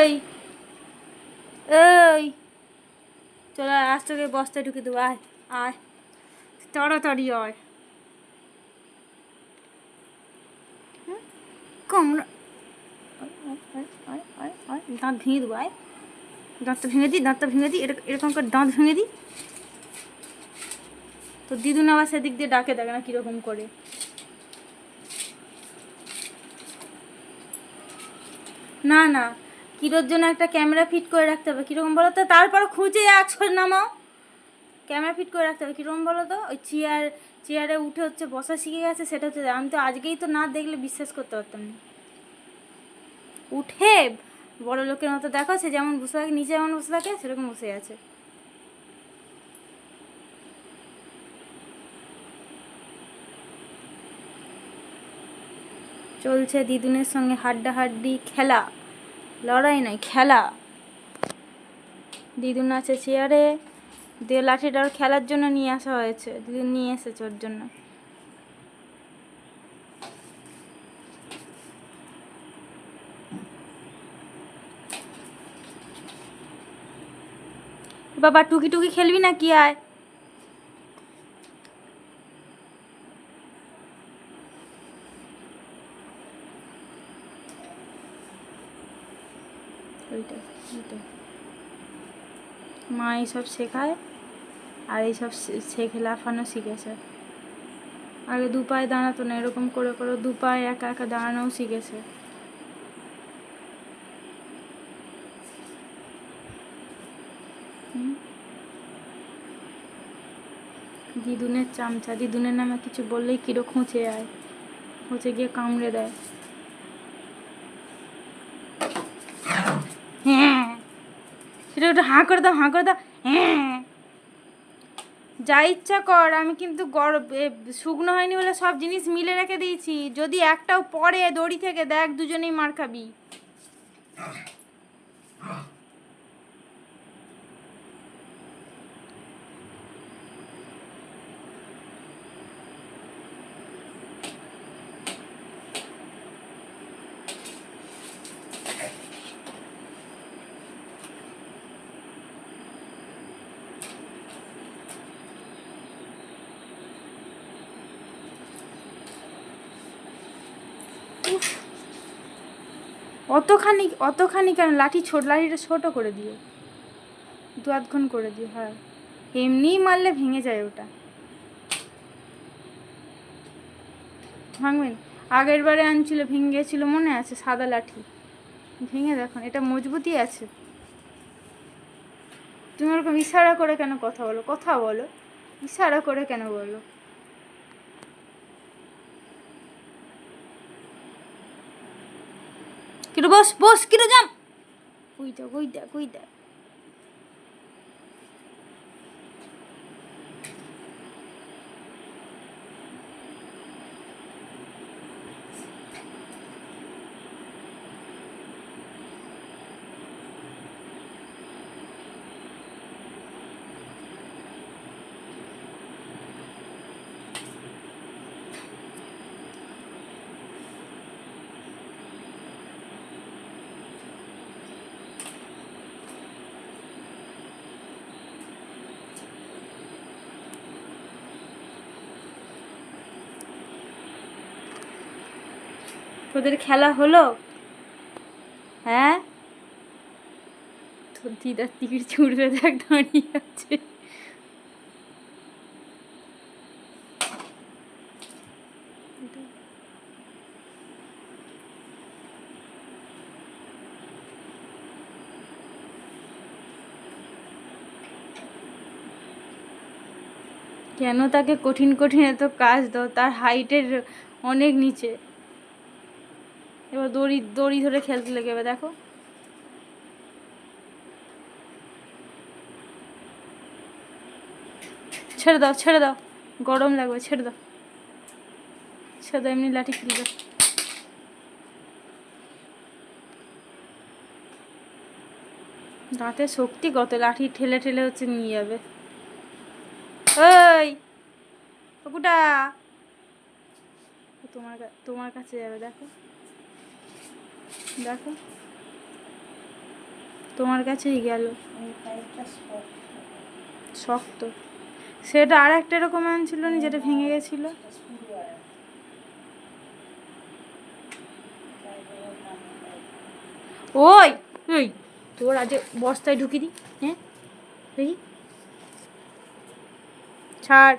ওই ওই চলো আজ তোকে বস্তায় ঢুকে দেবো। আয় আয় তাড়াতাড়ি আয়। কম দাঁত ভেঙে দেবো। আয় দাঁতটা ভেঙে দিই, দাঁতটা ভেঙে দিই, এরকম করে দাঁত ভেঙে দিই। তো দিদুন আবার সেদিক দিয়ে ডাকে, দেখে না কীরকম করে। না না, কিরোর জন্য একটা ক্যামেরা ফিট করে রাখতে হবে। কীরকম বলো তো? তারপর খুঁজে আছর নামাও। ক্যামেরা ফিট করে রাখতে হবে। কীরকম বলো তো? ওই চেয়ারে উঠে হচ্ছে বসা শিখে গেছে, সেটা হচ্ছে। আমি তো আজকেই তো না দেখলে বিশ্বাস করতে পারতাম না। উঠে বড় লোকের মতো দেখো, সে যেমন বসে থাকে, নিচে যেমন বসে থাকে সেরকম বসে আছে। চলছে দিদুনের সঙ্গে হাড্ডাহাড্ডি খেলা, লড়াই নয় খেলা। দিদুন আছে চেয়ারে, দিয়ে লাঠিটা ওর খেলার জন্য নিয়ে আসা হয়েছে, দিদুন নিয়ে এসেছে ওর জন্য। বাবা টুকি টুকি খেলবি না কি? আয় মা এইসব শেখায়, আর এইসব শেখে লাফানো শিখেছে। আগে দু পায়ে দাঁড়াতো না, এরকম করে করে দু পায়ে একা একা দাঁড়ানোও শিখেছে। দিদুনের চামচা, দিদুনের নামে কিছু বললেই কিরো খুঁচে আয়, খুঁচে গিয়ে কামড়ে দেয়। হ্যাঁ সেটা ওটা হাঁ করে দাও, হাঁ করে দাও। হ্যাঁ যা ইচ্ছা কর, আমি কিন্তু শুকনো হয়নি বলে সব জিনিস মিলে রেখে দিয়েছি। যদি একটাও পরে দড়ি থেকে দেখ, দুজনেই মার খাবি। অতখানি কেন? লাঠিটা ছোট করে দিও, দু আধক্ষণ করে দিও। হ্যাঁ এমনিই মারলে ভেঙে যায় ওটা, ভাঙবেন। আগের বারে আনছিল ভেঙে গেছিল, মনে আছে? সাদা লাঠি ভেঙে দেখুন, এটা মজবুতি আছে। তুমি ওরকম ইশারা করে কেন কথা বলো? কথা বলো, ইশারা করে কেন বলো? কিরো বস বস, কিরো যাম, ওই দেখ ওই দেখ ওই দেখ। তোদের খেলা হলো? হ্যাঁ তোর দিদার তীর ছুঁড়বে, দেখ দাঁড়িয়ে আছে। কেন তাকে কঠিন কঠিন এত কাজ দাও? তার হাইটের অনেক নিচে। এবার দড়ি দড়ি ধরে খেলতে লেগে দেখো। ছেড়ে দাও ছেড়ে দাও, গরম লাগবে, ছেড়ে দাও ছেড়ে দাও, এমনি লাঠি খেলবে। দাঁতে শক্তি কত, লাঠি ঠেলে ঠেলে হচ্ছে নিয়ে যাবে। ওই কুকুটা তোমার কাছে যাবে, দেখো দেখো। তোমার কাছেই গেল। এই পাইপটা শক্ত। সেটা আর একটা এরকম আনছিল না যেটা ভেঙে গেছিলো। ওই ওই তোর আজ বস্তায় ঢুকি দি। হ্যাঁ দেখি ছাড়।